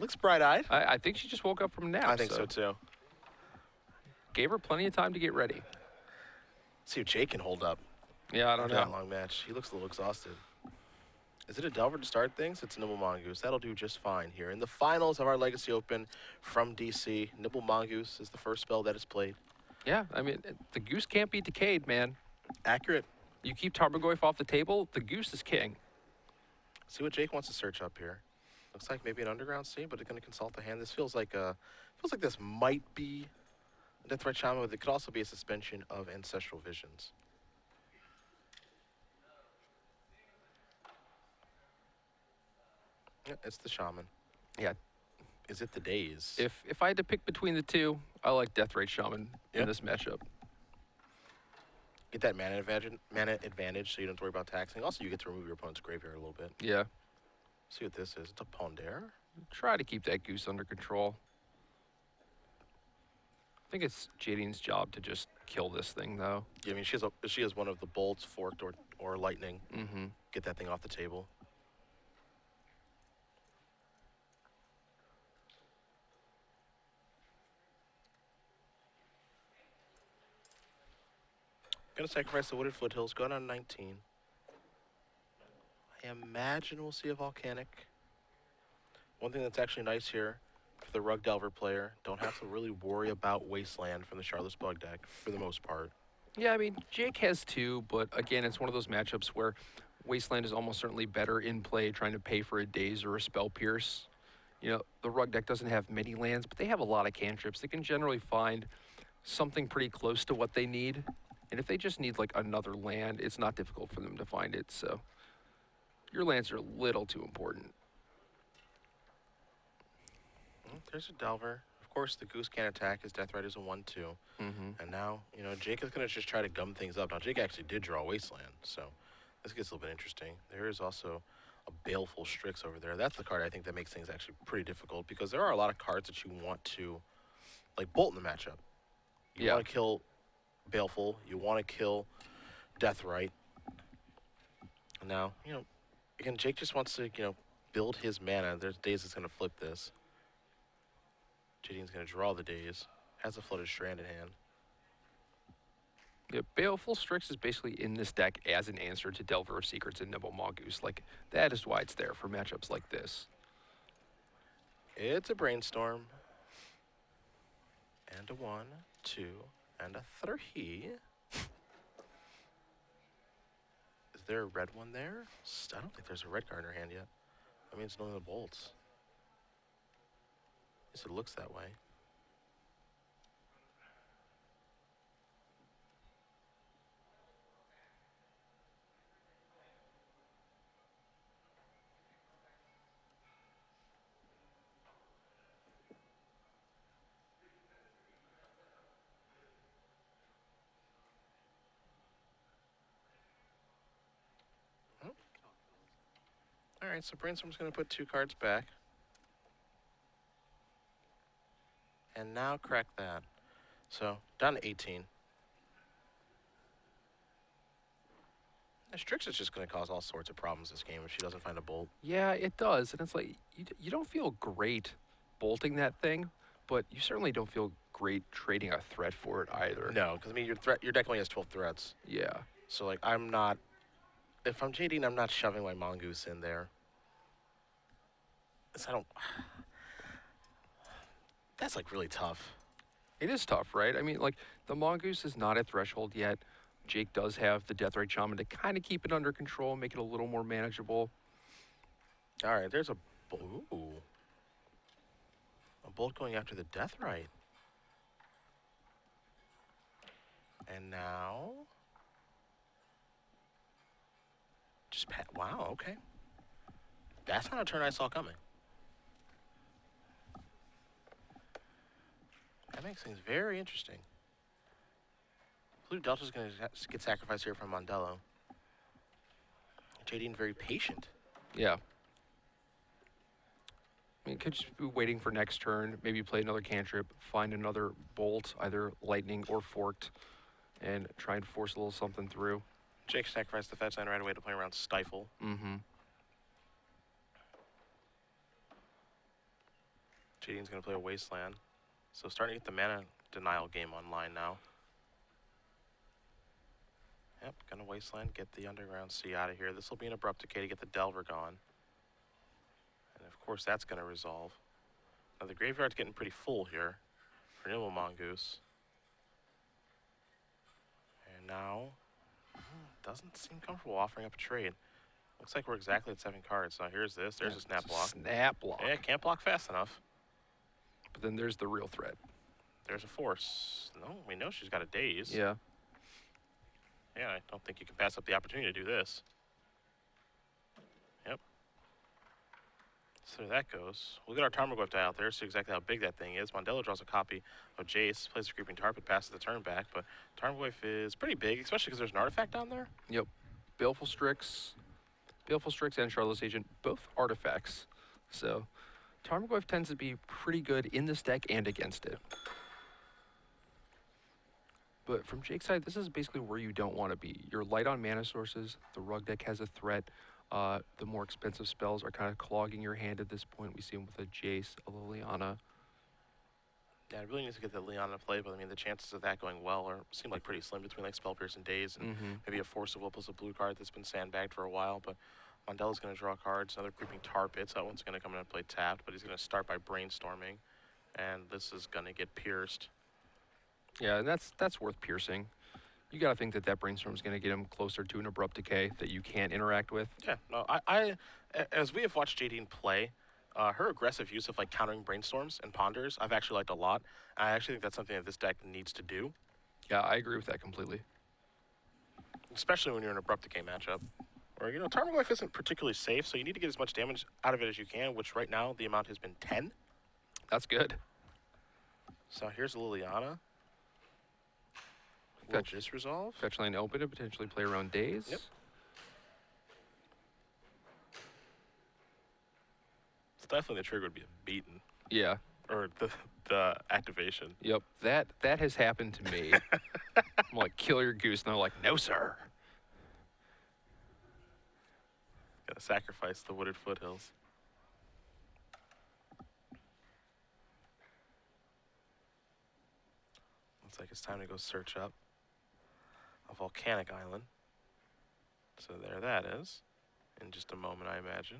Looks bright-eyed. I think she just woke up from a nap. I think so too. Gave her plenty of time to get ready. See if Jake can hold up. Yeah, I don't after know. that long match. He looks a little exhausted. Is it a Delver to start things? It's Nibble Mongoose. That'll do just fine here. In the finals of our Legacy Open from DC, Nibble Mongoose is the first spell that is played. Yeah, I mean, the goose can't be decayed, man. Accurate. You keep Tarmogoyf off the table, the goose is king. See what Jake wants to search up here. Looks like maybe an Underground Sea, but it's going to consult the hand. This feels like this might be a Deathright Shaman, but it could also be a suspension of Ancestral Visions. Yeah, it's the Shaman. Yeah. Is it the Daze? If I had to pick between the two, I like Deathrite Shaman in this matchup. Get that mana advantage so you don't have to worry about taxing. Also, you get to remove your opponent's graveyard a little bit. Yeah. See what this is. It's a Pondere. Try to keep that goose under control. I think it's Jadine's job to just kill this thing, though. Yeah, I mean, she has one of the bolts, forked or lightning. Mm-hmm. Get that thing off the table. Gonna sacrifice the Wooded Foothills, go down 19. I imagine we'll see a Volcanic. One thing that's actually nice here for the Rug Delver player, don't have to really worry about Wasteland from the Charlotte's Bug deck for the most part. Yeah, I mean, Jake has two, but again, it's one of those matchups where Wasteland is almost certainly better in play trying to pay for a Daze or a Spell Pierce. You know, the Rug deck doesn't have many lands, but they have a lot of cantrips. They can generally find something pretty close to what they need. And if they just need like another land, it's not difficult for them to find it. So your lands are a little too important. There's a Delver. Of course, the Goose can't attack. His Deathrite is a 1-2. And now, you know, Jake is going to just try to gum things up. Now, Jake actually did draw Wasteland, so this gets a little bit interesting. There is also a Baleful Strix over there. That's the card I think that makes things actually pretty difficult because there are a lot of cards that you want to, like, bolt in the matchup. You want to kill Baleful. You want to kill Deathrite. Now, you know, again, Jake just wants to, you know, build his mana. There's days it's going to flip this. Jadine's going to draw the Daze. Has a Flooded Strand in hand. Yeah, Baleful Strix is basically in this deck as an answer to Delver of Secrets and Nibble Mongoose. Like, that is why it's there for matchups like this. It's a Brainstorm. And a 1, 2, and a 3. Is there a red one there? I don't think there's a red card in her hand yet. That means none of the bolts. At least it looks that way. All right, so Brainstorm's going to put 2 cards back. And now crack that. So, down to 18. Strix is just going to cause all sorts of problems this game if she doesn't find a bolt. Yeah, it does. And it's like, you don't feel great bolting that thing, but you certainly don't feel great trading a threat for it either. No, because, I mean, your deck only has 12 threats. Yeah. So, like, if I'm Jadine, I'm not shoving my Mongoose in there. That's, like, really tough. It is tough, right? I mean, like, the Mongoose is not at threshold yet. Jake does have the Deathrite Shaman to kind of keep it under control, make it a little more manageable. All right, there's a bolt going after the Deathrite. And now, wow, okay. That's not a turn I saw coming. That makes things very interesting. Blue Delta's going to get sacrificed here from Mondello. Jadine very patient. Yeah. I mean, could just be waiting for next turn, maybe play another cantrip, find another bolt, either lightning or forked, and try and force a little something through. Jake sacrificed the fetch land right away to play around Stifle. Jadine's going to play a Wasteland. So starting to get the mana denial game online now. Yep, gonna Wasteland, get the Underground Sea out of here. This will be an Abrupt Decay to get the Delver gone. And of course that's gonna resolve. Now the graveyard's getting pretty full here for Nimble Mongoose. And now, doesn't seem comfortable offering up a trade. Looks like we're exactly at 7 cards. Now here's this, there's a Snap Block. Snap Block. Yeah, can't block fast enough. But then there's the real threat. There's a Force. No, we know she's got a Daze. Yeah. Yeah, I don't think you can pass up the opportunity to do this. Yep. So there that goes. We'll get our Tarmogoyf die out there, see exactly how big that thing is. Mondello draws a copy of Jace, plays a Creeping Tarpon, passes the turn back, but Tarmogoyf is pretty big, especially because there's an artifact down there. Yep. Baleful Strix and Charlotte's Agent, both artifacts. So Tarmogoyf tends to be pretty good in this deck and against it. But from Jake's side, this is basically where you don't want to be. You're light on mana sources. The Rug deck has a threat. The more expensive spells are kind of clogging your hand at this point. We see him with a Jace, a Liliana. Yeah, I really need to get the Leon to play, but I mean, the chances of that going well seem like pretty slim between like Spell Pierce and Daze, and maybe a Force of Will plus a blue card that's been sandbagged for a while. But Mondello's going to draw cards. Another Creeping Tar Pit, so that one's going to come in and play tapped, but he's going to start by Brainstorming, and this is going to get pierced. Yeah, and that's worth piercing. You got to think that that Brainstorm is going to get him closer to an Abrupt Decay that you can't interact with. Yeah, no, as we have watched Jadine play, her aggressive use of like countering Brainstorms and Ponders, I've actually liked a lot. I actually think that's something that this deck needs to do. Yeah, I agree with that completely. Especially when you're in an Abrupt Decay matchup. Or, Tarmogoyf isn't particularly safe, so you need to get as much damage out of it as you can, which right now the amount has been 10. That's good. So here's Liliana. Fetch this resolve. Fetch line open to potentially play around Daze. Yep. Definitely the trigger would be a beaten. Yeah. Or the activation. Yep. That has happened to me. I'm like, kill your goose, and they're like, no, sir. Gotta sacrifice the wooded foothills. Looks like it's time to go search up a volcanic island. So there that is. In just a moment, I imagine.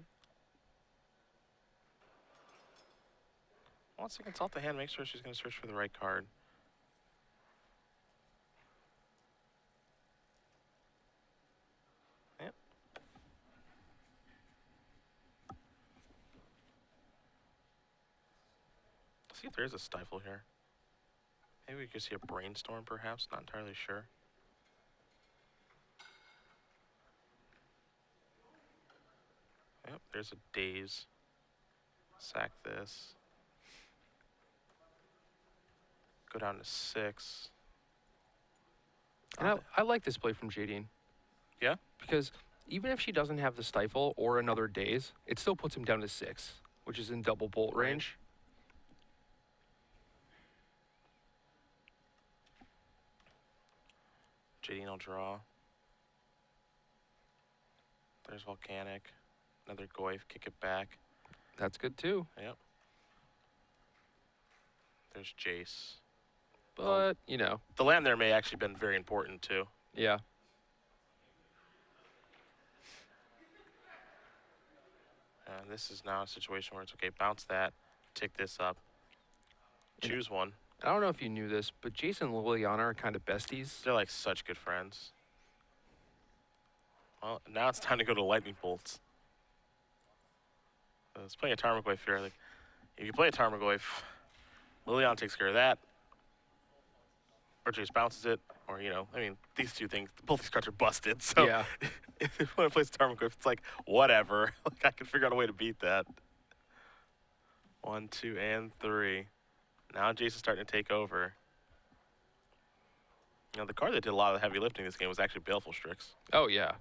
Wants to consult the hand, make sure she's going to search for the right card. Yep. See if there is a Stifle here. Maybe we could see a Brainstorm, perhaps. Not entirely sure. Yep, there's a Daze. Sack this. Go down to 6. And I like this play from Jadine. Yeah? Because even if she doesn't have the Stifle or another Daze, it still puts him down to 6, which is in double bolt range. Jadine will draw. There's Volcanic. Another Goyf, kick it back. That's good too. Yep. There's Jace. But, the land there may actually been very important too. Yeah. And this is now a situation where it's okay, bounce that, tick this up, choose one. I don't know if you knew this, but Jason and Liliana are kind of besties. They're like such good friends. Well, now it's time to go to Lightning Bolts. Let's play a Tarmogoyf here. Like, if you play a Tarmogoyf, Liliana takes care of that. Or Jace bounces it, or, these two things, both these cards are busted. So Yeah. if you want to play Tarmogoyf, it's like, whatever. Like, I can figure out a way to beat that. 1, 2, and 3. Now Jace is starting to take over. The card that did a lot of the heavy lifting this game was actually Baleful Strix. Oh, yeah.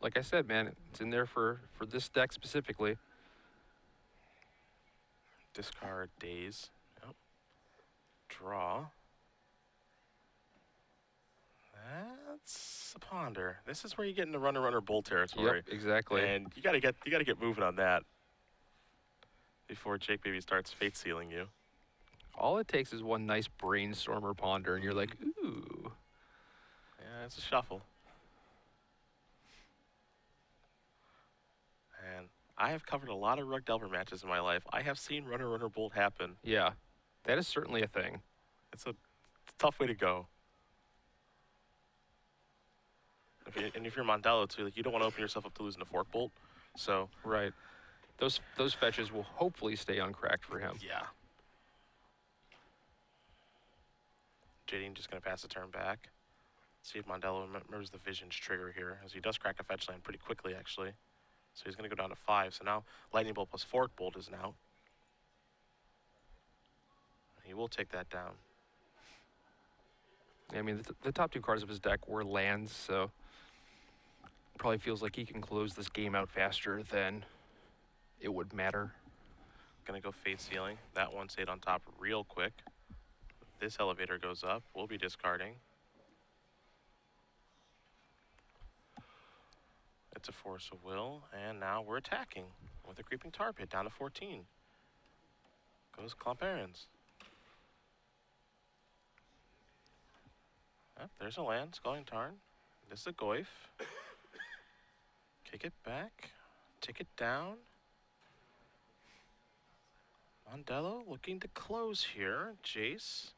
Like I said, man, it's in there for this deck specifically. Discard Daze. Yep. Draw. That's a Ponder. This is where you get into runner bull territory. Yep, exactly. And you gotta get moving on that. If before Jake maybe starts fate sealing you. All it takes is one nice brainstorm or ponder, and you're like, ooh. Yeah, it's a shuffle. And I have covered a lot of Rug Delver matches in my life. I have seen Runner Runner Bolt happen. Yeah, that is certainly a thing. It's a tough way to go. And if you're Mondello too, like you don't want to open yourself up to losing a Fork Bolt. So Right. Those fetches will hopefully stay uncracked for him. yeah. Jadine just going to pass the turn back. See if Mondello remembers the Vision's trigger here, as he does crack a fetch land pretty quickly, actually. So he's going to go down to 5. So now Lightning Bolt plus Fork Bolt is now. He will take that down. I mean, the top 2 cards of his deck were lands, so probably feels like he can close this game out faster than it would matter. Going to go Fate Sealing. That one stayed on top real quick. This elevator goes up. We'll be discarding. It's a Force of Will, and now we're attacking with a Creeping Tar Pit down to 14. Goes Klomparens. Yep, there's a land, Scalding Tarn. This is a Goyf. Kick it back, tick it down. Mondello looking to close here. Jace,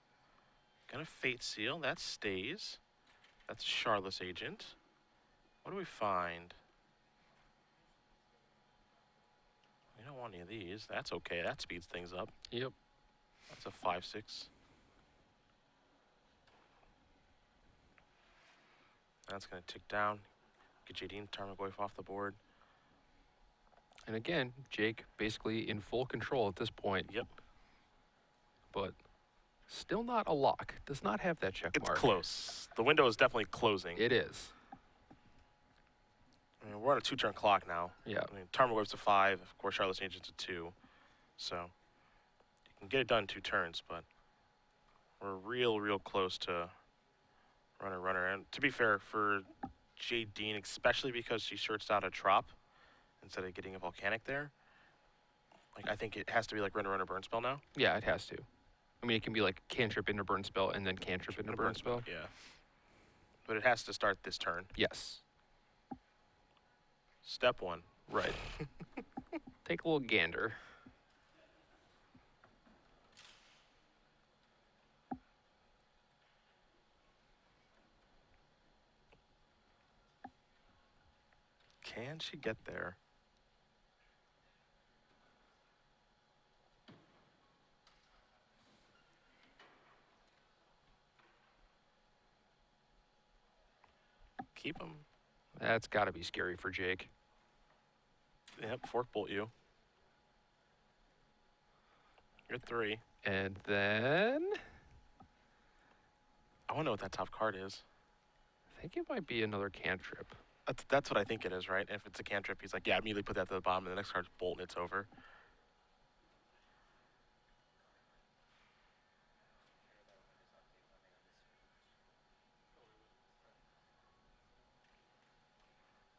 gonna Fate Seal, that stays. That's Charlotte's Agent. What do we find? We don't want any of these. That's okay, that speeds things up. Yep. That's a 5/6. That's gonna tick down. Get Jadine Tarmogoyf off the board. And again, Jake basically in full control at this point. Yep. But still not a lock. Does not have that check It's mark. close. The window is definitely closing. It is. I mean, we're on a 2-turn clock now. Yeah. I mean, Tarmogoyf's a 5. Of course, Charlotte's Agent's a 2. So you can get it done in 2 turns, but we're real close to runner. And to be fair, for Jadine, especially because she searched out a Trop instead of getting a Volcanic there, like I think it has to be like runner burn spell now. Yeah, it has to. I mean, it can be like cantrip into burn spell and then cantrip into burn spell. Yeah. But it has to start this turn. Yes. Step 1. Right. Take a little gander. Can she get there? Keep him. That's got to be scary for Jake. Yep, Fork Bolt you. You're 3. And then I want to know what that top card is. I think it might be another cantrip. That's what I think it is, right? If it's a cantrip, he's like, yeah, immediately put that to the bottom, and the next card's Bolt, and it's over.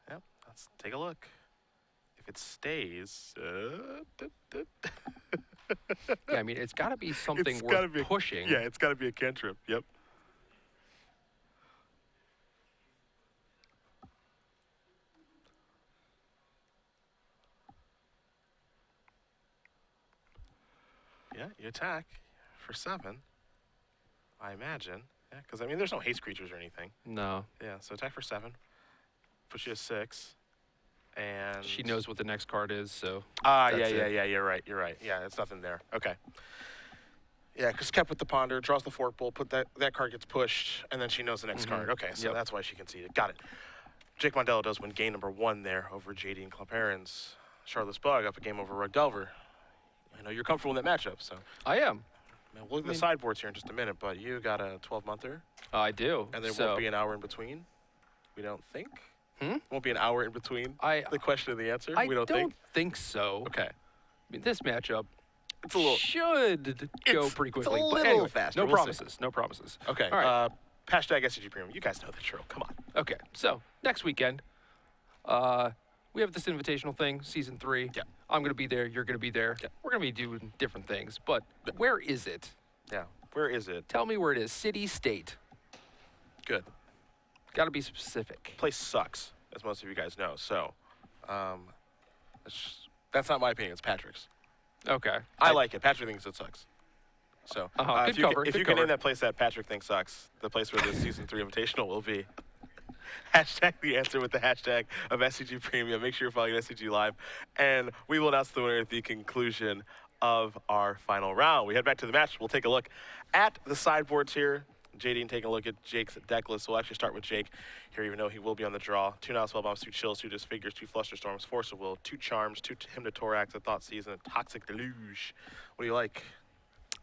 Yep, let's take a look. If it stays, Yeah, I mean, it's got to be something It's worth gotta be- pushing. yeah, it's got to be a cantrip. Yep. Yeah, you attack for 7, I imagine. Yeah, because I mean, there's no haste creatures or anything. No. Yeah, so attack for 7. Push you to 6. And She knows what the next card is, so. Ah, That's yeah, it. you're right. Yeah, it's nothing there. Okay. Yeah, because kept with the ponder, draws the Fork Bolt, put that card gets pushed, and then she knows the next card. Okay, so Yep. that's why she conceded. Got it. Jake Mondello does win game number 1 there over Jadine Klomparens. Charlotte's Bug up a game over Rug Delver. I know you're comfortable in that matchup, so. I am. Man, we'll look at the sideboards here in just a minute, but you got a 12-monther, I do. and there so, won't be an hour in between. We don't think. Hmm? Won't be an hour in between the question and the answer. I we don't think so. Okay. I mean, this matchup It's a little. should go pretty it's a quickly. but little anyway, faster. No We'll see. promises. No promises. Okay. All right. Hashtag SCG Premium. You guys know the drill. Come on. Okay, so next weekend, we have this invitational thing, season 3. Yeah. I'm going to be there, you're going to be there. Yeah. We're going to be doing different things. But where is it? Yeah. Where is it? Tell me where it is. City, state. Good. Got to be specific. Place sucks, as most of you guys know. So, that's not my opinion. It's Patrick's. Okay. I like it. Patrick thinks it sucks. So, Good cover. if good you cover. can name that place that Patrick thinks sucks, the place where this Season 3 Invitational will be. Hashtag the answer with the hashtag of SCG Premium. Make sure you're following SCG Live. And we will announce the winner at the conclusion of our final round. We head back to the match. We'll take a look at the sideboards here. Jadine taking a look at Jake's deck list. We'll actually start with Jake here, even though he will be on the draw. 2 Now Spellbombs, 2 Chills, 2 Disfigures, 2 Flusterstorms, Force of Will, 2 Charms, 2 Hymn to Thorax, a Thought Season, a Toxic Deluge. What do you like?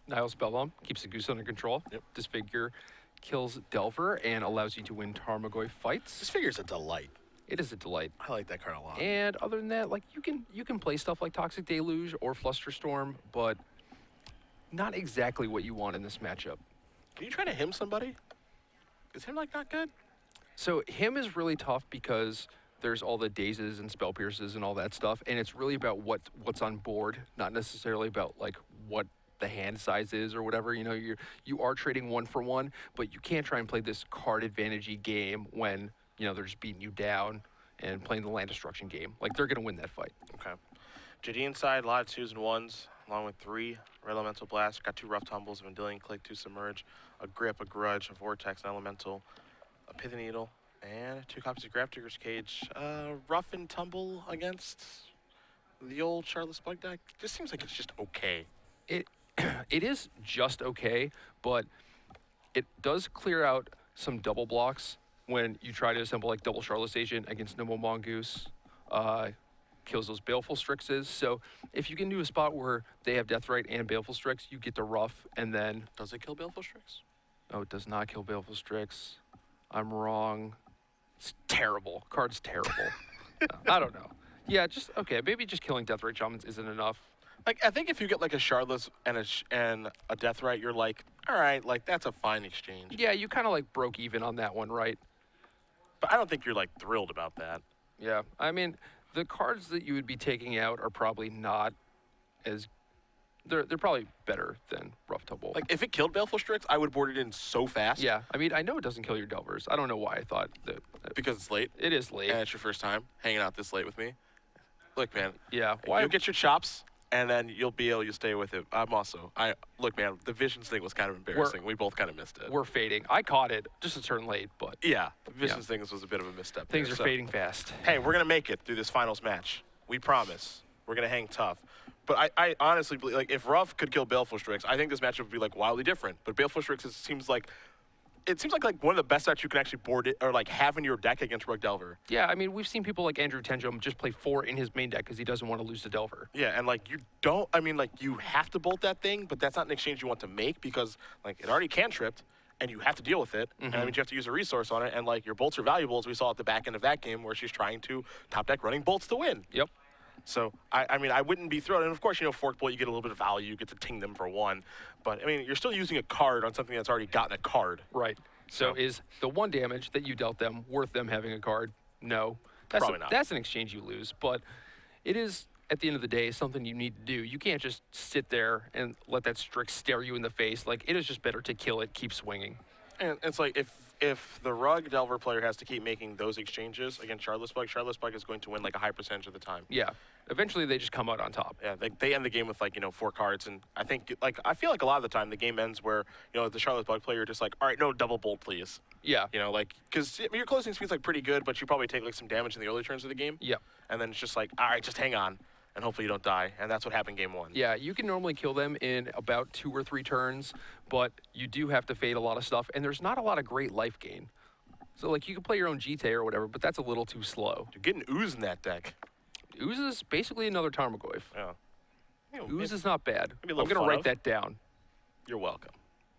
Nihil Spellbomb keeps the goose under control. Yep. Disfigure kills Delver and allows you to win Tarmogoyf fights. Disfigure's a delight. It is a delight. I like that card a lot. And other than that, like you can play stuff like Toxic Deluge or Flusterstorm, but not exactly what you want in this matchup. Are you trying to him somebody? Is him like not good? So him is really tough because there's all the dazes and spell pierces and all that stuff, and it's really about what's on board, not necessarily about like what the hand size is or whatever. You know, you are trading 1 for 1, but you can't try and play this card advantage-y game when they're just beating you down and playing the land destruction game. Like they're gonna win that fight. Okay. Jadine side, a lot of 2s and 1s, along with 3 Red Elemental Blast. Got 2 Rough Tumbles, a Vendilion Click, 2 Submerge, a Grip, a Grudge, a Vortex, an Elemental, a Pithy Needle, and 2 copies of Grafdigger's Cage. Rough and tumble against the old Charlotte Bug deck. Just seems like it's just okay. It is just okay, but it does clear out some double blocks when you try to assemble like double Charlotte's Agent against Nimble Mongoose. Kills those Baleful Strixes. So if you can do a spot where they have Deathrite and Baleful Strix, you get the Rough, and then... Does it kill Baleful Strix? No, it does not kill Baleful Strix. I'm wrong. It's terrible. Card's terrible. I don't know. Yeah, maybe just killing Deathrite Shamans isn't enough. Like, I think if you get like a Shardless and a Deathrite, you're like, all right, like that's a fine exchange. Yeah, you kind of like broke even on that one, right? But I don't think you're like thrilled about that. Yeah, I mean, the cards that you would be taking out are probably not as... They're probably better than Rough Tumble. Like, if it killed Baleful Strix, I would board it in so fast. Yeah, I mean, I know it doesn't kill your Delvers. I don't know why I thought that... Because it's late. It is late. And it's your first time hanging out this late with me. Look, man. Yeah, Why? You'll get your chops, and then you'll be able to stay with it. Look, man, the Visions thing was kind of embarrassing. We both kind of missed it. We're fading. I caught it just a turn late, but... Yeah, the Visions thing was a bit of a misstep. Things there, are so. fading fast. Hey, we're going to make it through this finals match. We promise. We're going to hang tough. But I honestly believe, like, if Ruff could kill Baleful Strix, I think this matchup would be, like, wildly different. But Baleful Strix seems like one of the best sets you can actually board it or, like, have in your deck against Rug Delver. Yeah, I mean, we've seen people like Andrew Tenjum just play 4 in his main deck because he doesn't want to lose to Delver. Yeah, and, like, you have to bolt that thing, but that's not an exchange you want to make because, like, it already cantripped, and you have to deal with it. And that means you have to use a resource on it, and, like, your bolts are valuable, as we saw at the back end of that game where she's trying to top deck running bolts to win. Yep. So, I mean, I wouldn't be thrilled. And, of course, Fork Bolt, you get a little bit of value. You get to ting them for 1. But, I mean, you're still using a card on something that's already gotten a card. Right. So is the 1 damage that you dealt them worth them having a card? No. Probably not. That's an exchange you lose. But it is, at the end of the day, something you need to do. You can't just sit there and let that Strix stare you in the face. Like, it is just better to kill it, keep swinging. And it's like, if the Rug Delver player has to keep making those exchanges against Charlotte's Bug is going to win, like, a high percentage of the time. Yeah. Eventually, they just come out on top. Yeah, they end the game with, like, 4 cards. And I think, like, I feel like a lot of the time the game ends where, the Charlotte's Bug player just like, all right, no double bolt, please. Yeah. Because your closing speed's, like, pretty good, but you probably take, like, some damage in the early turns of the game. Yep. And then it's just like, all right, just hang on. And hopefully you don't die. And that's what happened game 1. Yeah, you can normally kill them in about 2 or 3 turns, but you do have to fade a lot of stuff, and there's not a lot of great life gain. So, like, you can play your own GT or whatever, but that's a little too slow. You're getting Ooze in that deck. Ooze is basically another Tarmogoyf. Yeah. Ooze is not bad. maybe a I'm little going to fun write of. that down. You're welcome.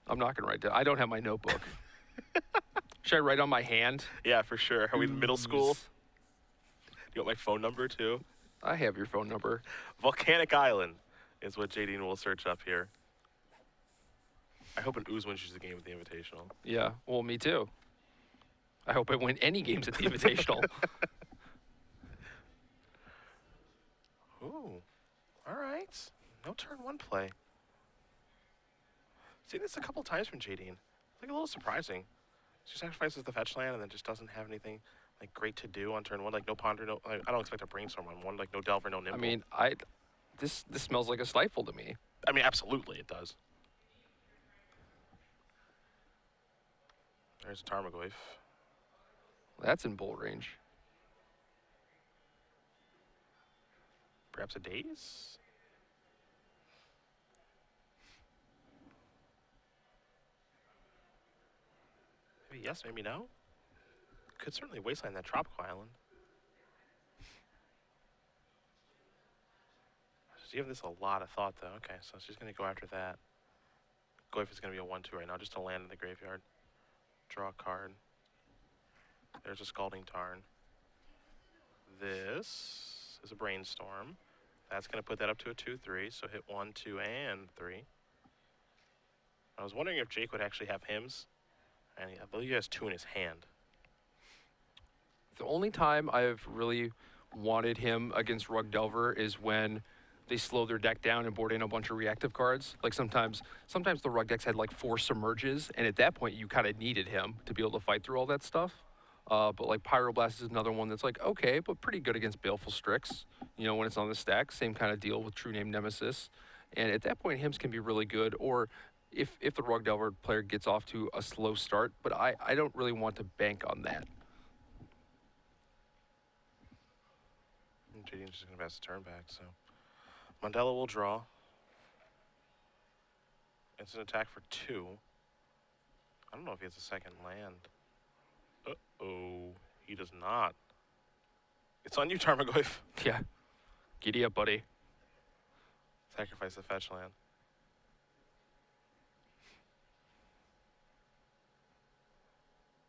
I'm not going to write that. I don't have my notebook. Should I write on my hand? Yeah, for sure. Are we in middle school? Ooze. You want my phone number, too? I have your phone number. Volcanic Island is what Jadine will search up here. I hope an Ooze wins the game with the Invitational. Yeah, well, me too. I hope I win any games at the Invitational. Ooh. All right. No turn 1 play. Seen this a couple times from Jadine. Like a little surprising. She sacrifices the fetch land and then just doesn't have anything like great to do on turn 1. Like no ponder, no. Like, I don't expect a brainstorm on 1. Like no delver, no nimble. I mean, this smells like a stifle to me. I mean, absolutely it does. There's a Tarmogoyf. That's in bolt range. Perhaps a Daze? Maybe yes, maybe no. Could certainly wasteland that tropical island. She's giving this a lot of thought, though. Okay, so she's going to go after that. Goyf is going to be a 1-2 right now, just to land in the graveyard. Draw a card. There's a Scalding Tarn. This is a Brainstorm. That's going to put that up to a 2-3, so hit 1, 2, and 3. I was wondering if Jake would actually have hymns, and I believe he has 2 in his hand. The only time I've really wanted him against Rug Delver is when they slow their deck down and board in a bunch of reactive cards. Like sometimes the Rug decks had like 4 submerges, and at that point you kind of needed him to be able to fight through all that stuff. But like Pyroblast is another one that's like, okay, but pretty good against Baleful Strix, you know, when it's on the stack. Same kind of deal with True Name Nemesis. And at that point, hymns can be really good, or if the Rug Delver player gets off to a slow start, but I don't really want to bank on that. Jadine's just going to pass the turn back, so. Mondello will draw. It's an attack for 2. I don't know if he has a second land. Uh-oh. He does not. It's on you, Tarmogoyf. Yeah. Giddy up, buddy. Sacrifice the fetch land.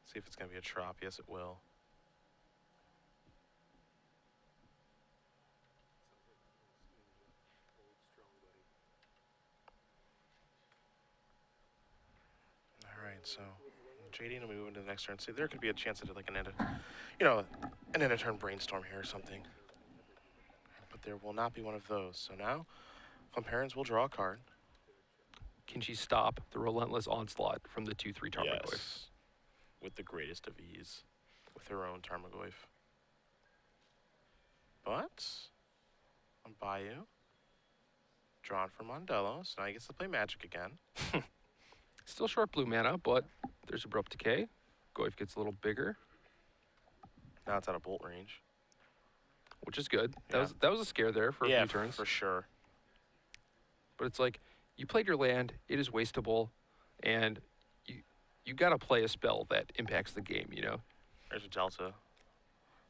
See if it's going to be a trop. Yes, it will. So Jadine will move into the next turn. See, there could be a chance that like an end of turn brainstorm here or something. But there will not be one of those. So now, Klomparens will draw a card. Can she stop the relentless onslaught from the 2/3 Tarmogoyf? Yes, with the greatest of ease, with her own Tarmogoyf. But on Bayou, drawn for Mondello, so now he gets to play Magic again. Still short blue mana, but there's Abrupt Decay. Goyf gets a little bigger, Now it's out of bolt range. which is good. Yeah. That was a scare there for a few turns. For sure. But it's like, you played your land, it is wastable, and you got to play a spell that impacts the game, you know? There's a Delta.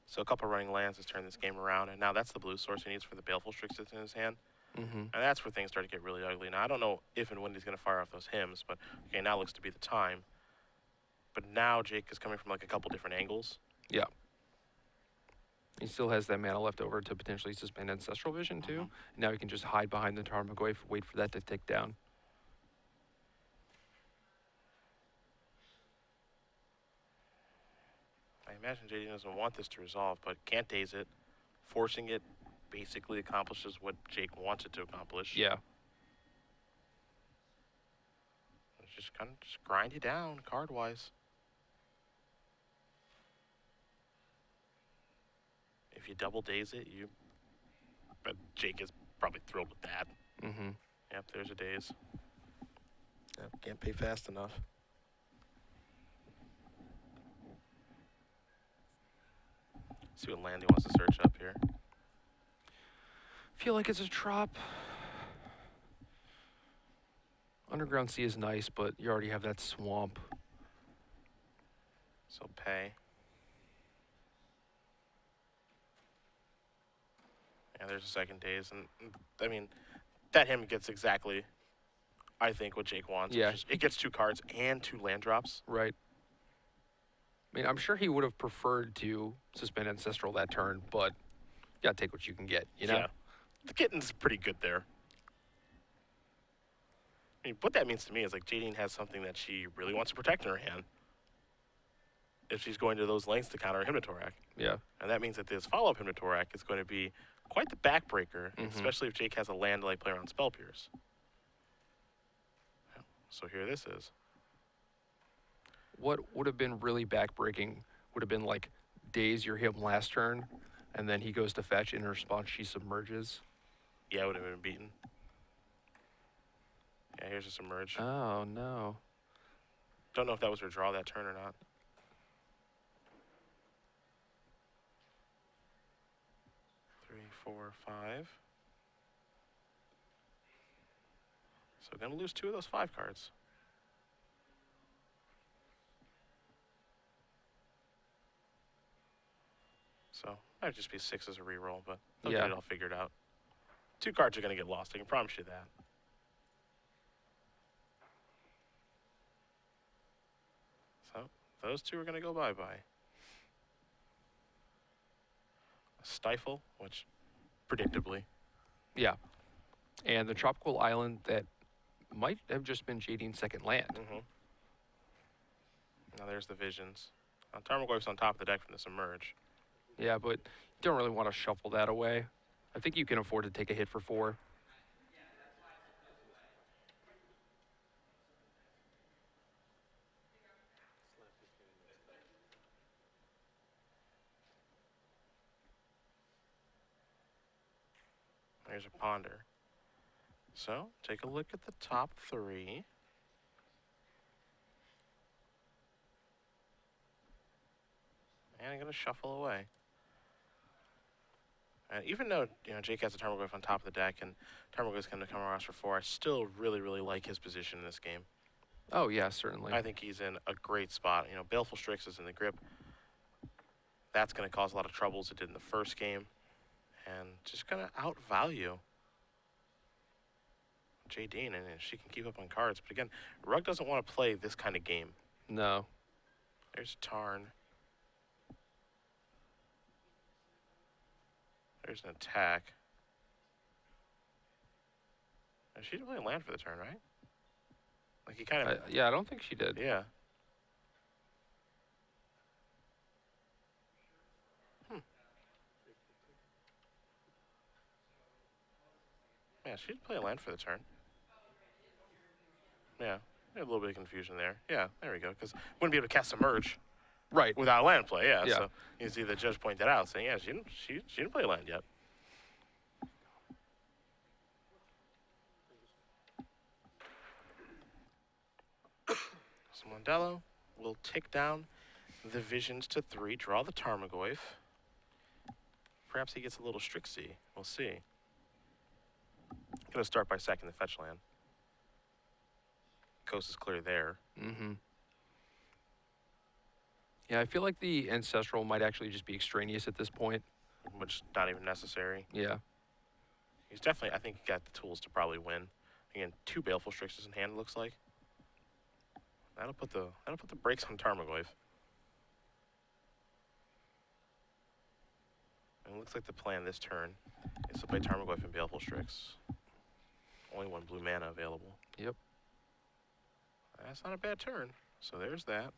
So a couple running lands has turned this game around, and now that's the blue source he needs for the Baleful Strix that's in his hand. Mm-hmm. And that's where things start to get really ugly. Now, I don't know if and when he's going to fire off those hymns, but okay, now looks to be the time. But now Jake is coming from like a couple different angles. Yeah. He still has that mana left over to potentially suspend Ancestral Vision, too. And now he can just hide behind the Tarmogoyf, wait for that to tick down. I imagine JD doesn't want this to resolve, but can't daze it. Forcing it basically accomplishes what Jake wants it to accomplish. Yeah. It's just kind of just grind you down card-wise. If you double daze it, but Jake is probably thrilled with that. Mm-hmm. Yep, there's a daze. Yep, can't pay fast enough. See what land he wants to search up here. Feel like it's a trop. Underground Sea is nice, but you already have that swamp. So pay. Yeah, there's a second daze, and I mean, that hymn gets exactly, I think, what Jake wants. Yeah. It gets 2 cards and 2 land drops. Right. I mean, I'm sure he would have preferred to suspend Ancestral that turn, but you gotta take what you can get, you know? Yeah. The kitten's pretty good there. I mean, what that means to me is like Jadine has something that she really wants to protect in her hand. If she's going to those lengths to counter a Hypnotorac. Yeah. And that means that this follow-up Hypnotorac is going to be quite the backbreaker, especially if Jake has a land to like play around Spell Pierce. So here this is. What would have been really backbreaking would have been like daze your him last turn, and then he goes to fetch, and in response she submerges. Yeah, would have been beaten. Yeah, here's a submerge. Oh no. Don't know if that was her draw that turn or not. Three, four, five. So gonna lose 2 of those 5 cards. So might just be 6 as a reroll, but they'll Yeah. get it all figured out. 2 cards are gonna get lost. I can promise you that. So those 2 are gonna go bye-bye. Stifle, which predictably. Yeah. And the tropical island that might have just been Jadine's second land. Now there's the visions. Tarmogoyf's on top of the deck from the submerge. Yeah, but you don't really want to shuffle that away. I think you can afford to take a hit for 4. There's a ponder. So take a look at the top 3. And I'm gonna shuffle away. And even though Jake has a Tarmogoyf on top of the deck and Tarmogoyf's gonna come across for 4, I still really, really like his position in this game. Oh yeah, certainly. I think he's in a great spot. Baleful Strix is in the grip. That's gonna cause a lot of troubles. It did in the first game. And just gonna outvalue Jadine, and she can keep up on cards. But again, Rug doesn't want to play this kind of game. No. There's Tarn. There's an attack. She didn't play a land for the turn, right? Like he kind of. Yeah, I don't think she did. Yeah. Yeah, she did play a land for the turn. Yeah, a little bit of confusion there. Yeah, there we go. Because wouldn't be able to cast Submerge Right. without a land play. Yeah. Yeah. So you can see the judge point that out, saying, yeah, she didn't play a land yet. So Mondello will tick down the visions to 3, draw the Tarmogoyf. Perhaps he gets a little Strixie. We'll see. Gonna start by sacking the fetch land. Coast is clear there. Mm-hmm. Yeah, I feel like the Ancestral might actually just be extraneous at this point. Which not even necessary. Yeah. He's definitely, I think, got the tools to probably win. Again, 2 Baleful Strixes in hand, it looks like. That'll put the brakes on Tarmogoyf. And it looks like the plan this turn is to play Tarmogoyf and Baleful Strix. Only 1 blue mana available. Yep. That's not a bad turn. So there's that.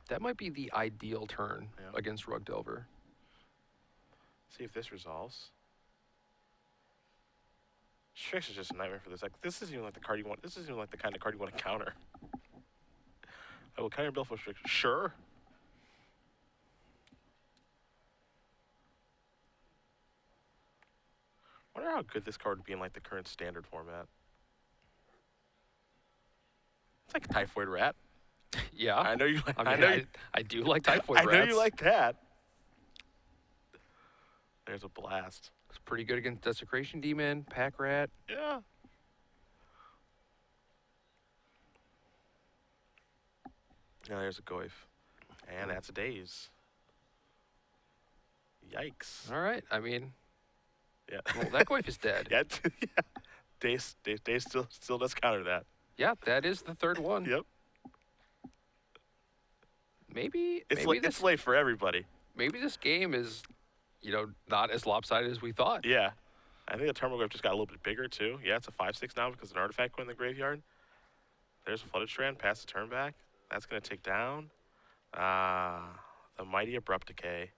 That might be the ideal turn against Rug Delver. See if this resolves. Strix is just a nightmare for this. Like, this isn't even like the card you want. This isn't even like the kind of card you want to counter. I will counter Baleful Strix. Sure. Wonder how good this card would be in like the current standard format. It's like a Typhoid Rat. Yeah. I know you. I do like Typhoid I Rats. know you like that. There's a blast. It's pretty good against Desecration Demon, Pack Rat. Yeah. Now there's a Goyf. And that's a Daze. Yikes. All right. I mean, Yeah. well, that Goyf is dead. Yeah. Daze still does counter that. Yeah, that is the third one. Yep. Maybe It's late for everybody. maybe this game is, not as lopsided as we thought. Yeah. I think the Tarmogoyf just got a little bit bigger too. Yeah, it's a 5/6 now because an artifact went in the graveyard. There's a Flooded Strand, pass the turn back. That's gonna take down. The Mighty Abrupt Decay.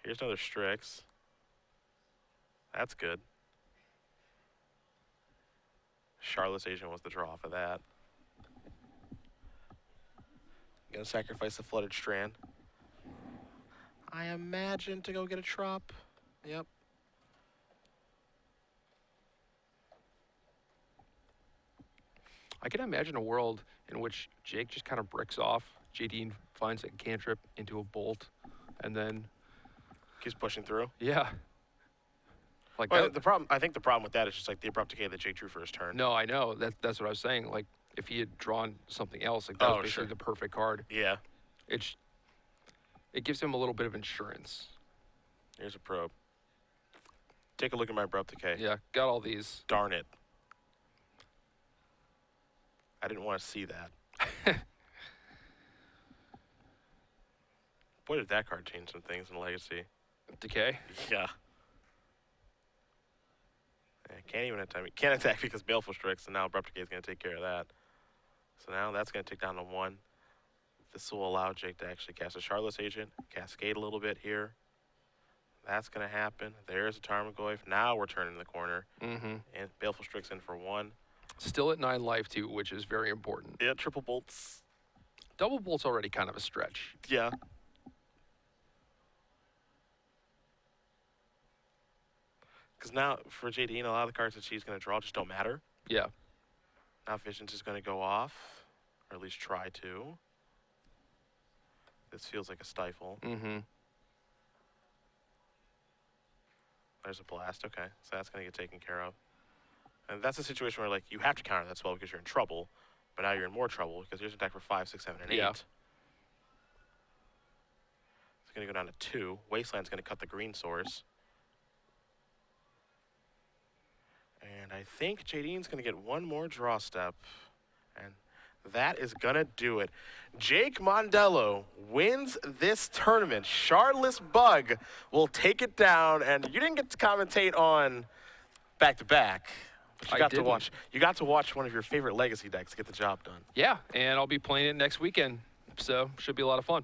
Here's another Strix. That's good. Charlotte's Agent was the draw for that. Gonna sacrifice the Flooded Strand. I imagine to go get a Trop. Yep. I can imagine a world in which Jake just kind of bricks off. Jadine finds a cantrip into a bolt, and then Keeps pushing through. yeah, like Well, that. the problem, I think the problem with that is just like the abrupt decay that Jake drew for his turn. No, I know that's what I was saying. Like if he had drawn something else, like that was Oh, basically sure. the perfect card. Yeah. It gives him a little bit of insurance. Here's a probe. Take a look at my abrupt decay. Yeah, got all these. Darn it. I didn't want to see that. Boy, did that card change some things in Legacy. Decay. Yeah. Can't even attack. Can't attack because Baleful Strix, and now Abrupt Decay is going to take care of that. So now that's going to take down to 1. This will allow Jake to actually cast a Charlotte's Agent, cascade a little bit here. That's going to happen. There's a Tarmogoyf. Now we're turning the corner. Mm-hmm. And Baleful Strix in for 1. Still at 9 life too, which is very important. Yeah, triple bolts. Double bolt's already kind of a stretch. Yeah. Because now, for Jadine, a lot of the cards that she's going to draw just don't matter. Yeah. Now Visions is going to go off, or at least try to. This feels like a stifle. Mm-hmm. There's a blast. Okay, so that's going to get taken care of. And that's a situation where, like, you have to counter that spell because you're in trouble, but now you're in more trouble because here's an attack for 5, 6, 7, and 8. Yeah. It's going to go down to 2. Wasteland's going to cut the green source. And I think Jadine's going to get one more draw step. And that is going to do it. Jake Mondello wins this tournament. Shardless Bug will take it down. And you didn't get to commentate on back-to-back. But you I got to didn't. watch. You got to watch one of your favorite Legacy decks get the job done. Yeah, and I'll be playing it next weekend, so should be a lot of fun.